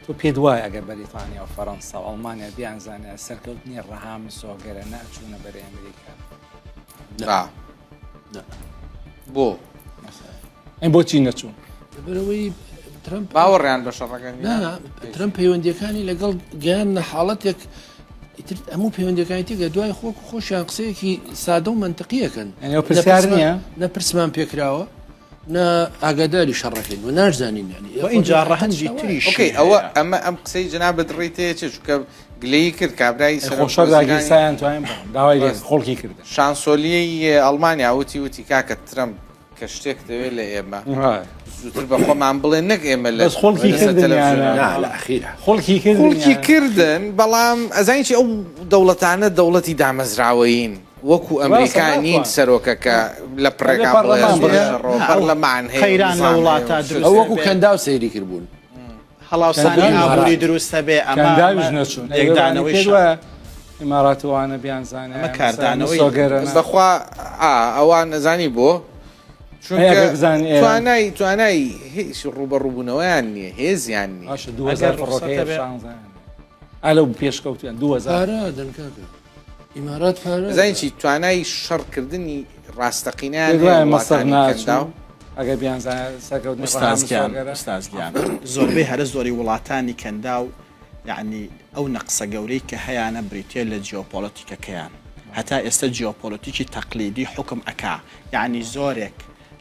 تۆ پێ دوایە ئەگەر بەریتانیا و فەڕەنسا و ئەڵمانیا بیانزانە سەرکەوتنی ڕەهام سۆگەرە ناچوونە بەرەی ئەمریکا بۆ ئەین بۆچی نەچوون بەرەوەی ترامپ باوەڕیان بە شەڕەکانی ترامپ پەیوەندیەکانی لەگەڵ گەیان حاڵەتێک هەموو پەیوەندیەکانی تێگە دوای خۆک و خۆشیان قسەیەکی سادە و منطقیەکەن ئەنێ پرسیار نییە نە پرسمان پێکراوە نە ئاگاداری شەڕەکەین و ناشزانین ینی اینجا ڕەهەنجی تریش ئۆکەی ئەوە ئەمە ئەم قسەی جناب بەدڕیتەیە چ چونکە گلەیی کرد کابرای خۆشەڕاگی سایان توانین داوای خۆڵکی کردن شانسۆلیەی ئەڵمانیا وتی کاکە ترامپ کە شتێک دەوێت لە ئێمە زووتر بە خۆمان بڵێ نەک ئێمە لە خۆڵکی کردن لە ئەخیرە خۆڵکی کردن بەڵام ئەزانیی ئەو دەوڵەتانە دەوڵەتی دامەزراوەیین وەکو ئەمریکانین سەرۆکەکە لە پڕێکان پەرلەمان هەیە خەیران لە وڵاتە دروست ئەو وەکو کەندا و سەیری کردبوون هەڵاوسانی ئابووری دروستە بێ ئەمەداویش نەچوون یەکدانەوەی ئیماراتوانە بیانزانە ئەمە کاردانەوەی بەخوا ئەوان نەزانی بۆ چونکە توانای هیچ ڕوبەڕووبوونەوەیان نییە هێزیان نییە ئەلە پێشکەوتیان 2000 ئیمارات زانیی توانای شەڕکردنی ڕاستەقینیان مەسەر ناچدا ئەگە بیانزانە سەرکەوتنی ئستازگیان زۆربەی هەرە زۆری وڵاتانی کەندا و یعنی ئەو نەقسە گەورەی کە هەیەە بریتە لە جیۆپۆلۆتیکەکەیان هەتا ئێستا جیۆپۆلۆتیکی تەقلیدی حکم ئەکا یعنی زۆرێک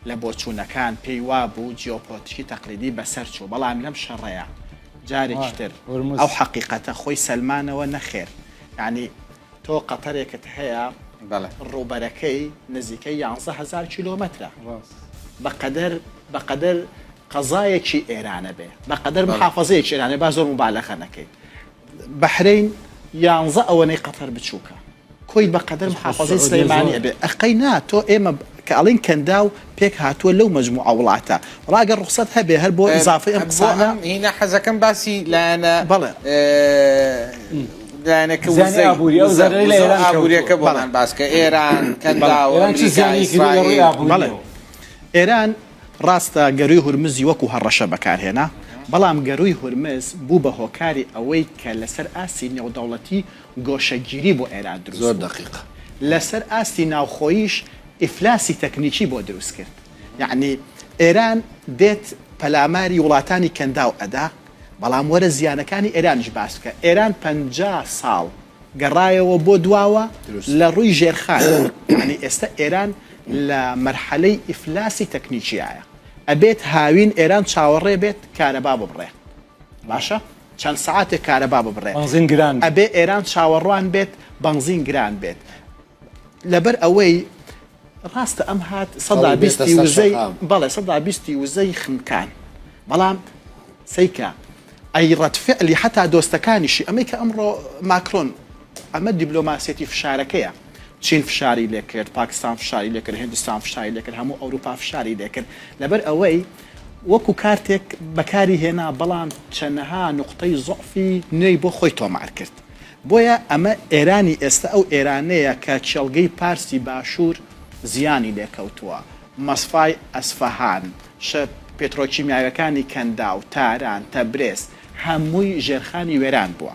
لە بۆچوونەکان پێی وابوو جیۆپۆلۆتیکی تەقلیدی بەسەر چوو بەڵام لەم شەڕەیە جارێکی تر ئەو حەقیقەتە خۆی سەلمانەوە نەخێر یعنی تۆ قەتەرێکت هەیە ڕوبەرەکەی نزیکەی 11,000 کیلۆمەترە بەقەدەر قەزایەکی ئێرانە بێ بەقەدەر محافەزەیەکی ئێرانە با زۆر مبالەغە نەکەی بەحرین 11 ئەوەنەی قەتەر بچووکە کۆی بەقەدەر محافەزەی سلەیمانیە بێ ئەقەی نا تۆ ئێمە کە ئەڵین کەندا و پێک هاتووە لەو مەجموعە وڵاتە ڕاگە ڕوخسەت هەبێ هەر بۆ ئیزافەی ئەم قسانە هینە حەزەکەم باسی لایەنە بەڵێ لایەنەکە ئابوووریەکە بۆمان باسکە ئێران کەندا و بەڵێ ئێران ڕاستە گەروی هورمزی وەکو هەڕەشە بەکارهێنا بەڵام گەروی هورمز بوو بە هۆکاری ئەوەی کە لەسەر ئاسی نێودەوڵەتی گۆشەگیری بۆ ئێران دروست زۆر دقیق لەسەر ئاستی ناوخۆیش ئیفلاسی تەکنیکی بۆ دروست کرد یعنی ئێران دێت پەلاماری وڵاتانی کەندا و ئەدا بەڵام وەرە زیانەکانی ئێرانش باس بکە ئێران 50 ساڵ گەڕایەوە بۆ دواوە لە ڕووی ژێرخان یعنی ئێستا ئێران لە مەرحەلەی ئیفلاسی تەکنیکیایە ئەبێت هاوین ئێران چاوەڕێ بێت کارەبا ببڕێ باشە چەند ساعاتێک کارەبا ببڕێ ئەبێ ئێران چاوەڕوان بێت بنزین گران بێت لەبەر ئەوەی ڕاستە ئەم هات 120 وزەی بەڵێ 120 وزەی خمکان بەڵام سەیکە ئەی ڕەتفعلی حتا دۆستەکانیشی ئەمەی کە ئەمڕۆ ماکرۆن ئەمە دیبلۆماسیەتی فشارەکەیە چین فشاری لێکرد پاکستان فشاری لێکرد هندستان فشاری لێکرد هەموو ئەوروپا فشاری لێکرد لەبەر ئەوەی وەکو کارتێک بەکاری هێنا بەڵام چەندەها نقطەی زۆفی نوێی بۆ خۆی تۆمار کرد بۆیە ئەمە ئێرانی ئێستا ئەو ئێرانەیە کە چێڵگەی پارسی باشوور زیانی لێکەوتووە مەسفای ئەسفەهان پێترۆکیمیاویەکانی کەندا و تاران تەبرێز هەمووی ژێرخانی وێران بووە